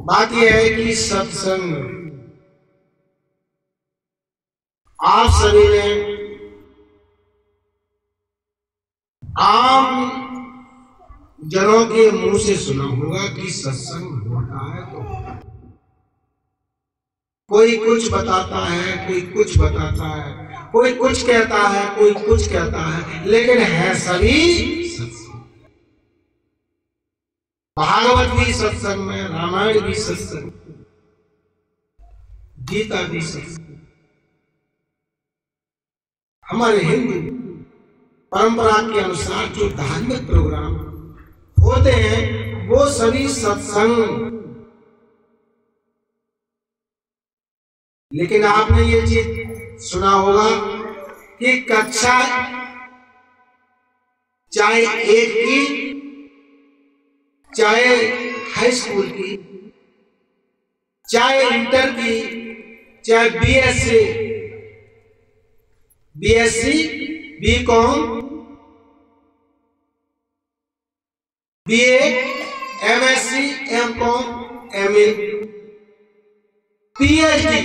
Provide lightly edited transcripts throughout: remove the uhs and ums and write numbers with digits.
बात यह है कि सत्संग आप सभी ने आम जनों के मुंह से सुना होगा कि सत्संग होता है। तो कोई कुछ बताता है, कोई कुछ बताता है, कोई कुछ कहता है, कोई कुछ कहता है, लेकिन है सभी सत्संग। भागवत भी सत्संग में, रामायण भी सत्संग, गीता भी सत्संग। हमारे हिंदू परंपरा के अनुसार जो धार्मिक प्रोग्राम होते हैं वो सभी सत्संग। लेकिन आपने ये चीज सुना होगा कि कक्षा चाहे 1 की, चाहे हाई स्कूल की, चाहे इंटर की, चाहे BSc, BCom, BA, MSc, MCom, MA, PhD,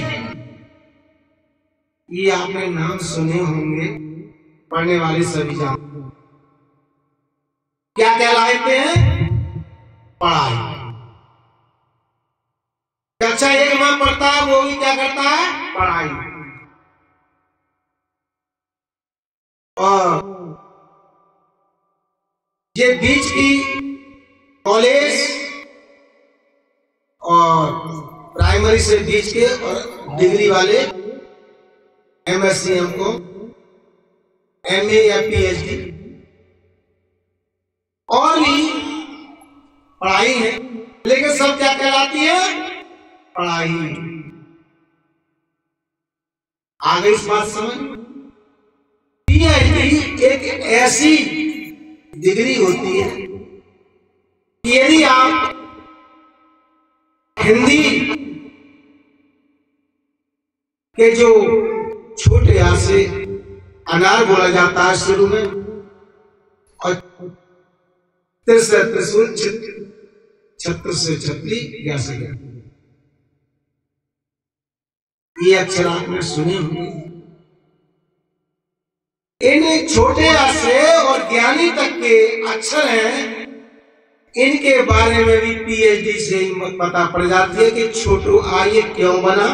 ये आपने नाम सुने होंगे, पढ़ने वाले सभी जानते हैं। क्या कहलाते हैं? पढ़ाई। कक्षा 1 में पढ़ता है वो भी क्या करता है? पढ़ाई। और ये बीच की कॉलेज और प्राइमरी से बीच के और डिग्री वाले एमएससी, हमको एमए या पीएचडी और भी पढ़ाई है, लेकिन सब क्या कहलाती है? पढ़ाई। आगे इस बात समझ। पीएचडी एक ऐसी डिग्री होती है कि यदि आप हिंदी के जो छोटे या से अनार बोला जाता है शुरू में, और त्रिशूल, छत्र से छत्री, ज्ञा से ज्ञान, ये अक्षर आपने सुने होंगे। इन छोटे आ से और ज्ञानी तक के अक्षर हैं, इनके बारे में भी पीएचडी से ही पता पड़ जाती है कि छोटू आ ये क्यों बना,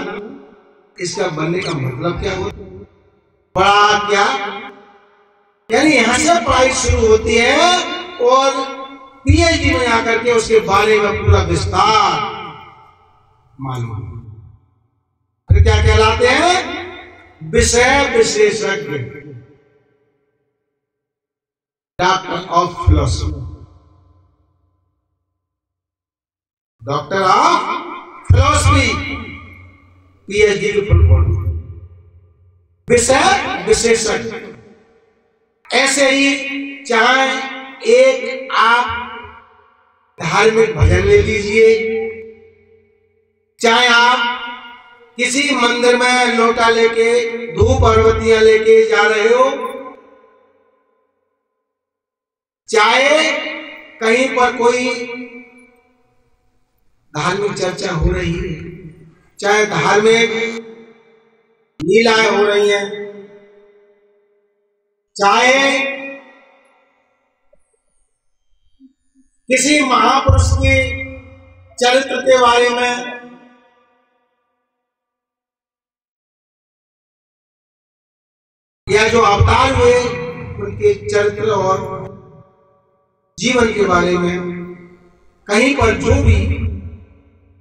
इसका बनने का मतलब क्या हुआ, बड़ा क्या। यानी यहां से पढ़ाई शुरू होती है और पीएचडी में आकर के उसके बारे में पूरा विस्तार मालूम। फिर क्या कहलाते हैं? विषय विशेषज्ञ, doctor of philosophy, doctor of philosophy, PhD की फुल फॉर्म। विषय विशेषज्ञ। ऐसे ही चाहे एक आप धार्मिक भजन ले लीजिए, चाहे आप किसी मंदिर में लोटा लेके, धूप अगरबत्तियां लेके जा रहे हो, चाहे कहीं पर कोई धार्मिक चर्चा हो रही है, चाहे धार्मिक लीलाएं हो रही हैं, चाहे किसी महापुरुष के चरित्र के बारे में या जो अवतार हुए उनके चरित्र और जीवन के बारे में कहीं पर जो भी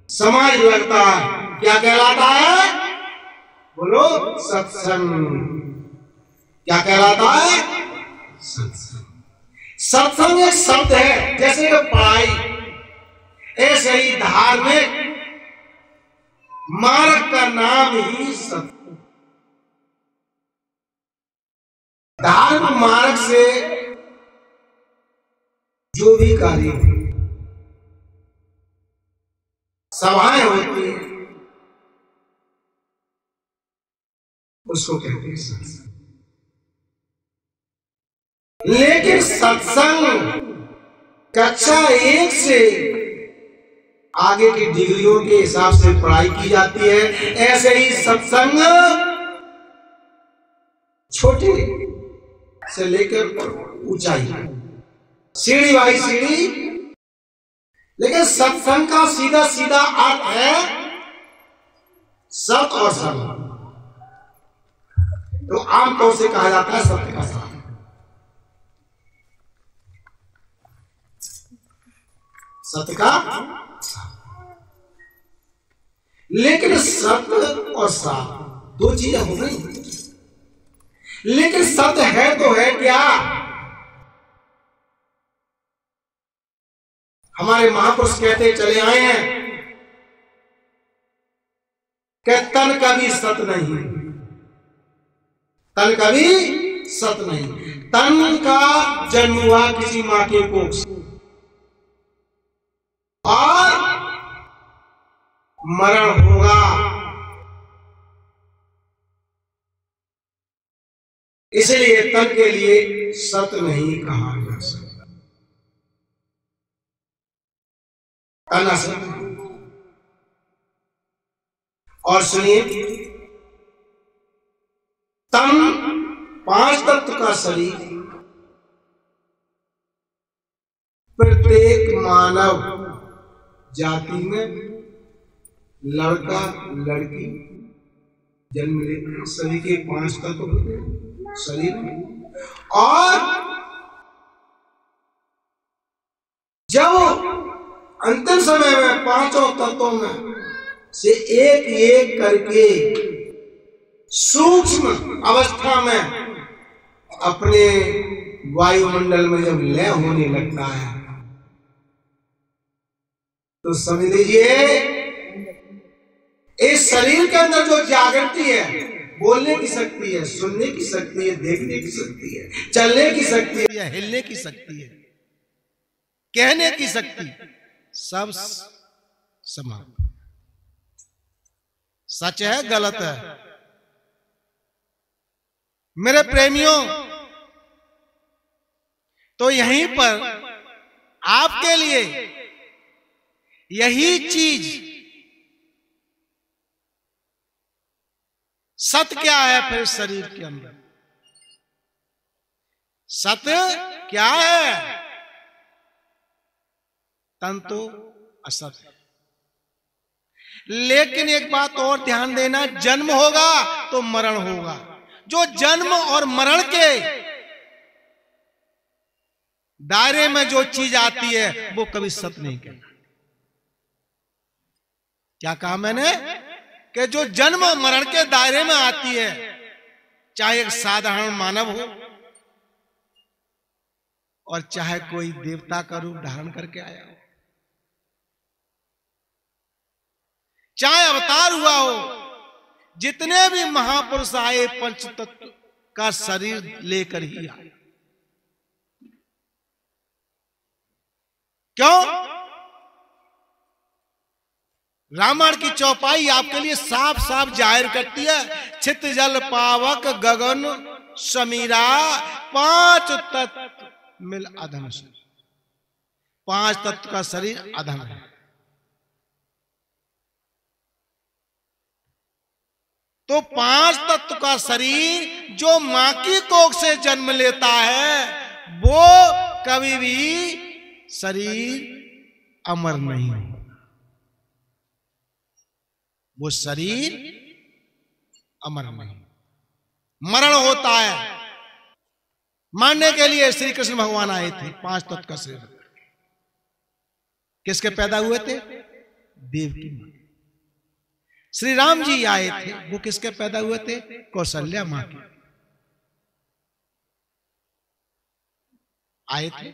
समाज लगता है, क्या कहलाता है? बोलो, सत्संग। क्या कहलाता है? सत्संग। सत्संग एक शब्द है, जैसे पढ़ाई, ऐसे ही धार्मिक मार्ग का नाम ही सत्संग। धर्म मार्ग से जो भी कार्य, सभाएं होती है, उसको कहते हैं सत्संग। लेकिन सत्संग कक्षा 1 से आगे की डिग्रियों के हिसाब से पढ़ाई की जाती है। ऐसे ही सत्संग छोटे से लेकर ऊंचाई, सीढ़ी बाई सीढ़ी। लेकिन सत्संग का सीधा सीधा अर्थ है सत और संग। तो आमतौर से कहा जाता है सत्य का साथ, सत्य का। लेकिन सत्य और साथ दो चीजें हो गई। लेकिन सत्य है तो है क्या? हमारे महापुरुष कहते चले आए हैं कि तन का भी सत्य नहीं, तन का भी सत्य नहीं। तन का जन्म हुआ किसी मां के कोख से और मरण होगा। इसलिए तन के लिए सत्य नहीं कहा जा सकता, तन असत्य। और सुनिए, तन पांच तत्व का शरीर प्रत्येक मानव जाति में लड़का लड़की जन्म लेते सभी के पांच तत्व होते हैं शरीर में। और जब अंतिम समय में पांचों तत्वों में से एक एक करके सूक्ष्म अवस्था में अपने वायुमंडल में जब लय होने लगता है तो समझ लीजिए इस शरीर के अंदर जो जागृति है, बोलने की शक्ति है, सुनने की शक्ति है, देखने की शक्ति है, चलने की शक्ति है, हिलने की शक्ति है, कहने की शक्ति, सब समाप्त। सच है गलत है? मेरे प्रेमियों, तो यहीं पर आपके लिए यही चीज सत्य क्या है? फिर शरीर के अंदर सत्य क्या है? तन तो असत्य। लेकिन एक बात और ध्यान देना, जन्म होगा तो मरण होगा। जो जन्म और मरण के दायरे में जो चीज आती है वो कभी सत्य नहीं कहना। क्या कहा मैंने? कि जो जन्म और मरण के दायरे में आती है, चाहे एक साधारण मानव हो और चाहे कोई देवता का रूप धारण करके आया हो, चाहे अवतार हुआ हो, जितने भी महापुरुष आए पंच तत्व का शरीर लेकर ही आए। क्यों? रामायण की चौपाई आपके लिए साफ साफ जाहिर करती है, छित जल पावक गगन समीरा पांच तत्व मिल अधम से। पांच तत्व का शरीर अधम है। तो पांच तत्व का शरीर जो मां की कोख से जन्म लेता है वो कभी भी शरीर अमर नहीं है। वो शरीर अमर नहीं, मरण होता है। मानने के लिए श्री कृष्ण भगवान आए थे, पांच तत्व का शरीर। किसके पैदा हुए थे? देव की मां। श्री राम जी आए थे, वो किसके पैदा हुए थे? कौशल्या मां के आए थे।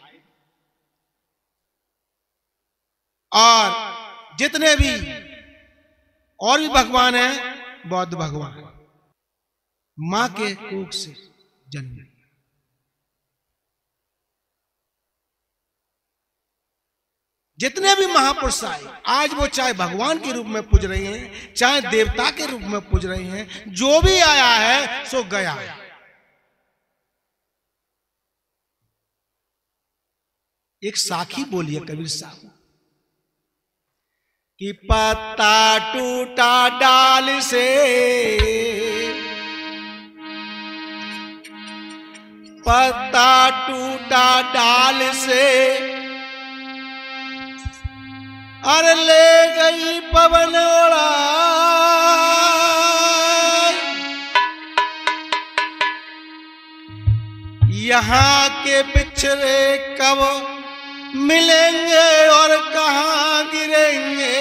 और जितने भी और भी भगवान हैं, बौद्ध भगवान मां के कोख से जन्म। जितने भी महापुरुष आए, आज वो चाहे भगवान के रूप में पूज रहे हैं, चाहे देवता के रूप में पूज रहे हैं, जो भी आया है सो गया है। एक साखी बोलिए कबीर साहब, कि पत्ता टूटा डाल से, पत्ता टूटा डाल से, अरे ले गई पवन उड़ा। यहाँ के पिछड़े कब मिलेंगे और कहाँ गिरेंगे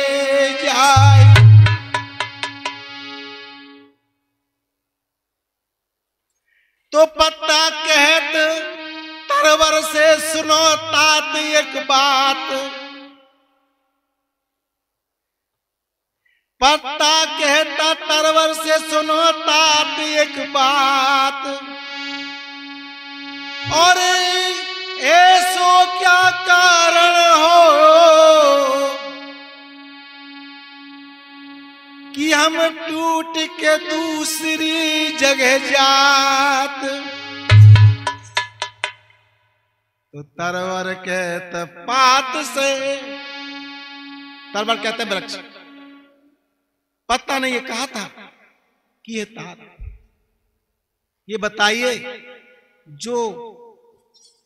जाए। तो पत्ता कहत तरवर से सुनो तात एक बात, पत्ता कहता तरवर से सुनो तात एक बात, और ऐसो क्या कारण हो कि हम टूट के दूसरी जगह जात। तो तरवर कहते पात से, तरवर कहते वृक्ष, पत्ता ने ये कहा था कि ये तात, ये बताइए जो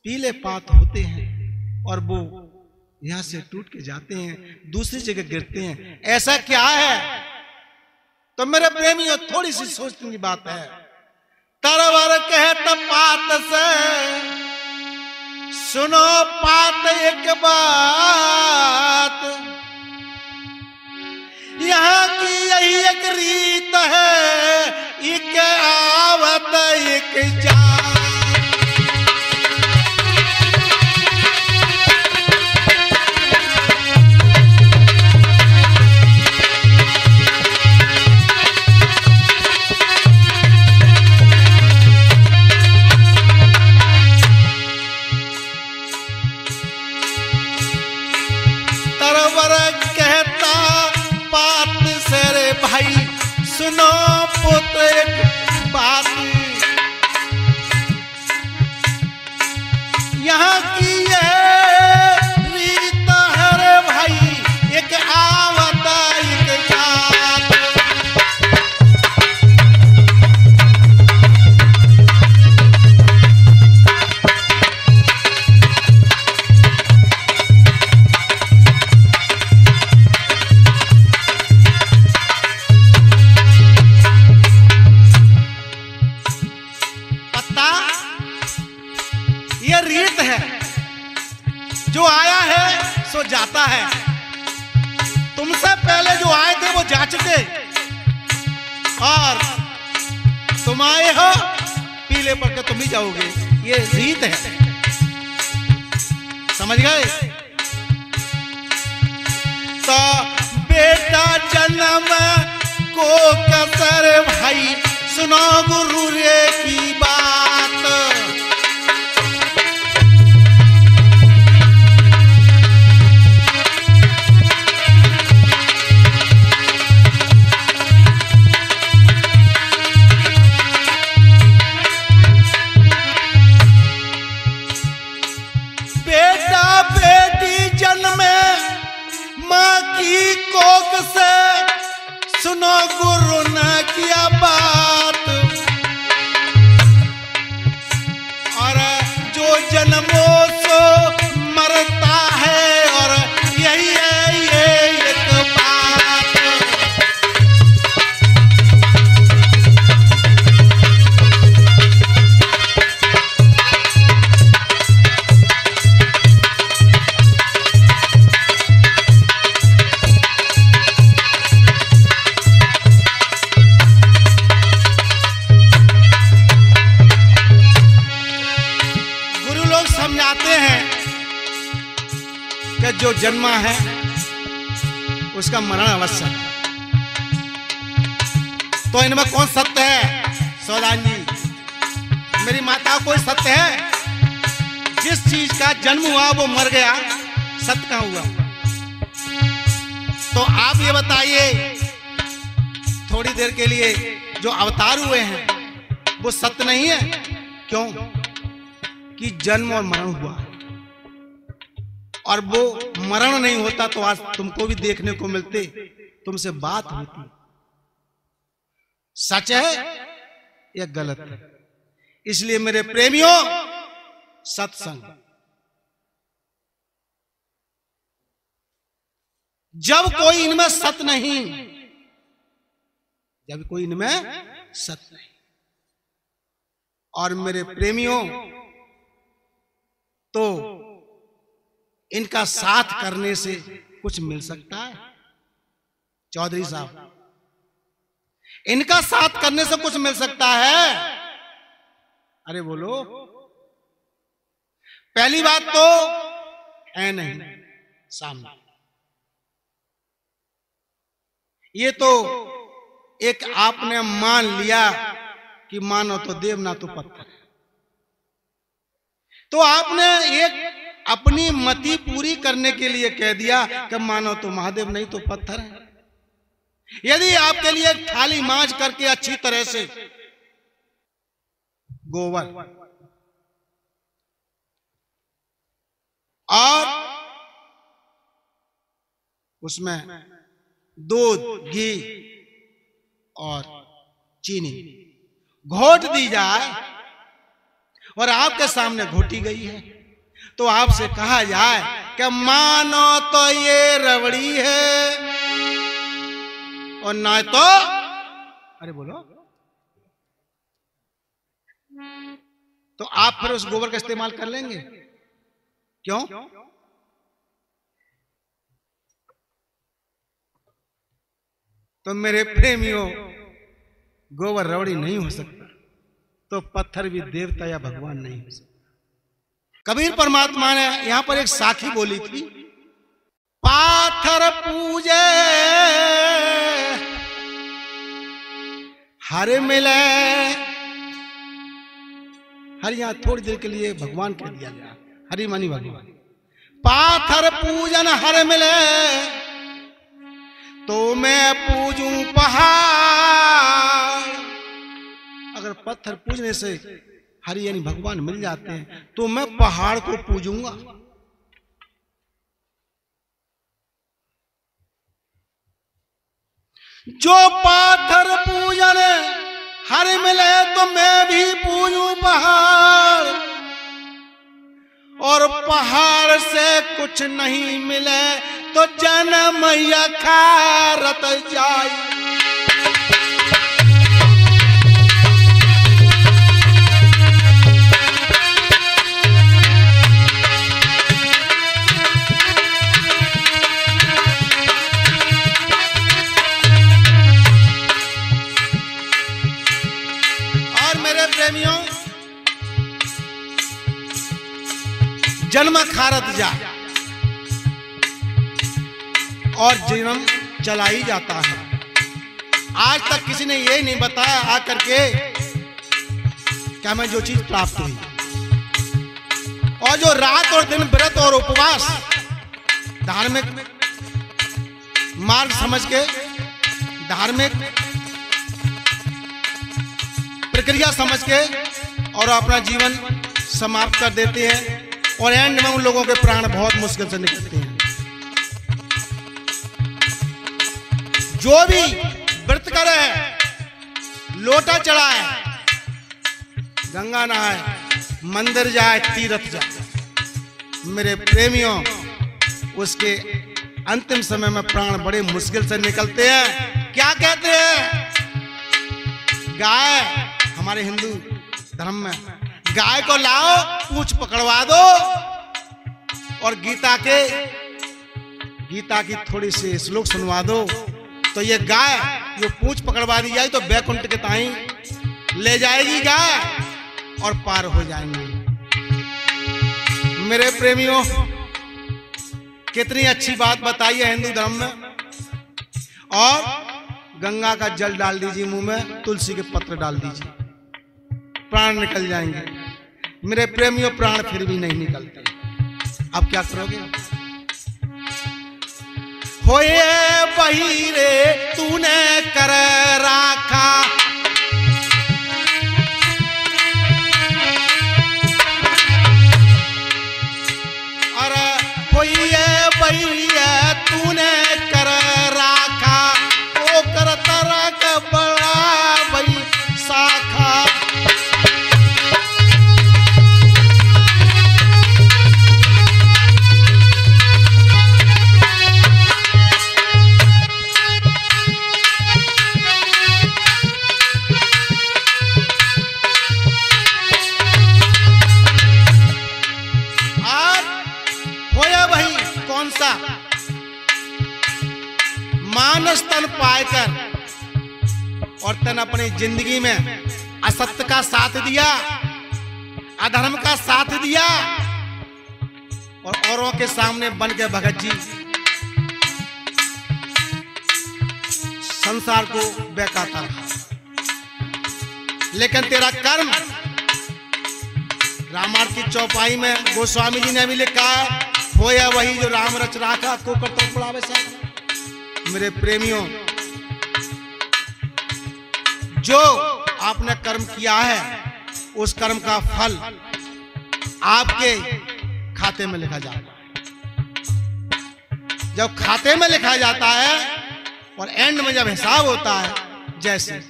पीले पात होते हैं और वो यहां से टूट के जाते हैं, दूसरी जगह गिरते हैं, ऐसा क्या है? तो मेरे प्रेमियों थोड़ी सी सोचने की बात है। तरवर कहता पात से सुनो पात एक बात, यहाँ की यही एक रीत है, एक आवत एक जा। सुनो पुत्र एक बात, यहाँ की ये रीत है रे भाई, एक आवत एक जात। ये रीत है, जो आया है सो जाता है। तुमसे पहले जो आए थे वो जा चुके, और तुम आए हो पीले पड़ के तुम ही जाओगे, ये रीत है, समझ गए? तो बेटा जन्म को कसर भाई, सुनो गुरु रे की बात। बेटा बेटी जन्मे माँ की कोख से, सुनो गुरु ने किया बात, और जो जन्मो सो मरता है, और यही है ये एक बात। समझाते हैं कि जो जन्मा है उसका मरण अवश्य है। तो इनमें कौन सत्य है? सौदान जी, मेरी माता कोई सत्य है? जिस चीज का जन्म हुआ वो मर गया, सत्य कहाँ हुआ? तो आप ये बताइए, थोड़ी देर के लिए जो अवतार हुए हैं वो सत्य नहीं है? क्यों? कि जन्म और मरण हुआ, और वो मरण नहीं होता तो आज तुमको भी देखने को मिलते, तुमसे बात होती। सच है या गलत है? इसलिए मेरे प्रेमियों, सत्संग, जब कोई इनमें सत नहीं, जब कोई इनमें सत नहीं। और मेरे प्रेमियों, तो इनका साथ करने से कुछ मिल सकता है? चौधरी साहब, इनका साथ करने से कुछ मिल सकता है? अरे बोलो। पहली बात तो है नहीं सामने। ये तो एक आपने मान लिया कि मानो तो देव ना तो पत्थर। तो आपने एक अपनी मति पूरी करने के लिए कह दिया कि मानो तो महादेव नहीं तो पत्थर है। यदि आपके लिए थाली मांझ करके अच्छी तरह से गोबर और उसमें दूध, घी और चीनी घोट दी जाए और आपके सामने घोटी गई है, तो आपसे कहा जाए कि मानो तो ये रबड़ी है और ना तो, अरे बोलो, तो आप फिर उस गोबर का इस्तेमाल कर लेंगे? क्यों? तो मेरे प्रेमियों, गोबर रबड़ी नहीं हो सकता तो पत्थर भी देवता या भगवान नहीं हो सकता। कबीर परमात्मा ने यहां पर एक साखी बोली थी, पाथर पूजे हर मिले। हर यहां थोड़ी देर के लिए भगवान कह दिया गया, हरि मानी भगवान। पाथर पूजन हर मिले तो मैं पूजूं पहाड़। अगर पत्थर पूजने से हरि यानी भगवान मिल जाते हैं तो मैं पहाड़ को पूजूंगा। जो पाथर पूजन हर मिले तो मैं भी पूजूं पहाड़, और पहाड़ से कुछ नहीं मिले तो जन्म यखारत जाई। और मेरे प्रेमियों, जन्म खारत जाए और जन्म चला ही जाता है। आज तक किसी ने ये नहीं बताया आकर के क्या हमें जो चीज प्राप्त हुई। और जो रात और दिन व्रत और उपवास धार्मिक मार्ग समझ के, धार्मिक प्रक्रिया समझ के और अपना जीवन समाप्त कर देते हैं, और एंड में उन लोगों के प्राण बहुत मुश्किल से निकलते हैं। जो भी व्रत करे, लोटा चढ़ाए, गंगा नहाए, मंदिर जाए, तीर्थ जाए, मेरे प्रेमियों, उसके अंतिम समय में प्राण बड़े मुश्किल से निकलते हैं। क्या कहते हैं? गाय, हमारे हिंदू धर्म में गाय को लाओ, पूंछ पकड़वा दो और गीता की थोड़ी सी श्लोक सुनवा दो, तो ये गाय जो पूंछ पकड़वा दी जाए तो बैकुंठ के ताई ले जाएगी गाय और पार हो जाएंगे। मेरे प्रेमियों, कितनी अच्छी बात बताई है हिंदू धर्म में। और गंगा का जल डाल दीजिए मुंह में, तुलसी के पत्र डाल दीजिए, प्राण निकल जाएंगे। मेरे प्रेमियों, प्राण फिर भी नहीं निकलते। अब क्या करोगे? होए वही रे तूने कर राखा, अरे होई मानस तन पाकर और तन अपनी जिंदगी में असत्य का साथ दिया, अधर्म का साथ दिया और औरों के सामने बन के भगत जी संसार को बहकाता रहा। लेकिन तेरा कर्म, रामायण की चौपाई में गोस्वामी जी ने भी लिखा है, होया वही जो राम रच राखा को करतो पड़ावे साथ। मेरे प्रेमियों, जो आपने कर्म किया है उस कर्म का फल आपके खाते में लिखा जाता है। जब खाते में लिखा जाता है और एंड में जब हिसाब होता है, जैसे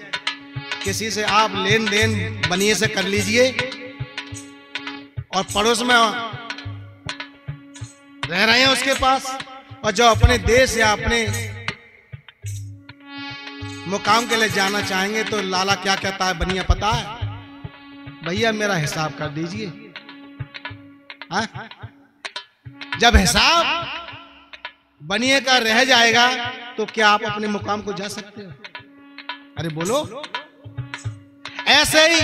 किसी से आप लेन देन बनिए से कर लीजिए और पड़ोस में रह रहे हैं उसके पास, और जो अपने देश या अपने मुकाम के लिए जाना चाहेंगे तो लाला क्या कहता है बनिया पता है, भैया मेरा हिसाब कर दीजिए। जब हिसाब बनिए का रह जाएगा तो क्या आप अपने मुकाम को जा सकते हो? अरे बोलो। ऐसे ही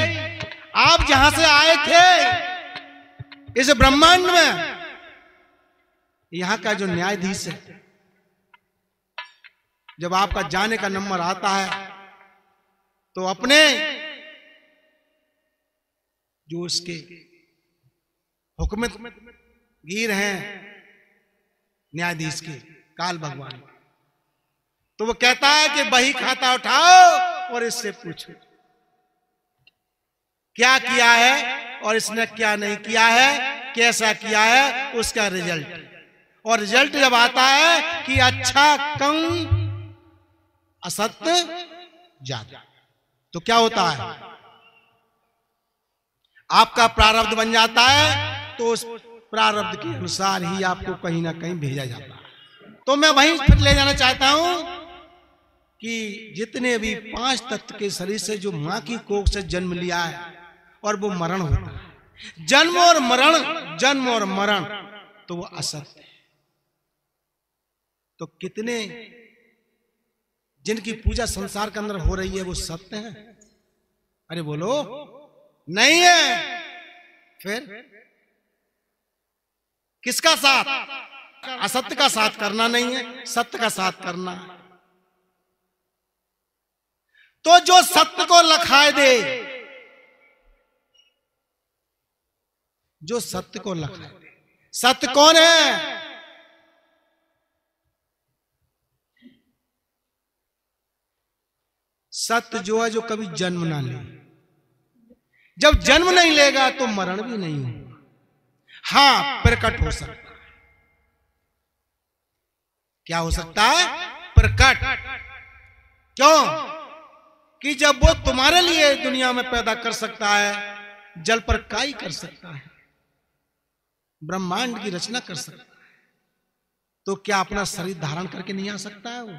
आप जहां से आए थे इस ब्रह्मांड में, यहां का जो न्यायाधीश है, जब आपका जाने का नंबर आता है तो अपने जो उसके हुक्मगीर हैं न्यायाधीश के, काल भगवान, तो वो कहता है कि बही खाता उठाओ और इससे पूछो क्या किया है और इसने क्या नहीं किया है, कैसा किया है, उसका रिजल्ट। और रिजल्ट जब आता है कि अच्छा कम असत्य ज्यादा, तो क्या होता है, आपका प्रारब्ध बन जाता है, तो उस प्रारब्ध के अनुसार ही आपको कहीं ना कहीं भेजा जाता है। तो मैं वहीं फिर ले जाना चाहता हूं कि जितने भी 5 तत्व के शरीर से जो मां की कोख से जन्म लिया है और वो मरण होता है, जन्म और मरण, तो वो असत्य है। तो कितने जिनकी पूजा संसार के अंदर हो रही है वो सत्य है? अरे बोलो, नहीं है। फिर किसका साथ? असत्य का साथ करना नहीं है, सत्य का साथ करना है। तो जो सत्य को लखाए दे, जो सत्य को लखाए दे, सत्य कौन है? सत्य जो है जो कभी जन्म ना ले। जब जन्म नहीं लेगा तो मरण भी नहीं होगा। हां, प्रकट हो सकता है। क्या हो सकता है? प्रकट। क्यों? कि जब वो तुम्हारे लिए दुनिया में पैदा कर सकता है, जल पर काई कर सकता है, ब्रह्मांड की रचना कर सकता है, तो क्या अपना शरीर धारण करके नहीं आ सकता है वो?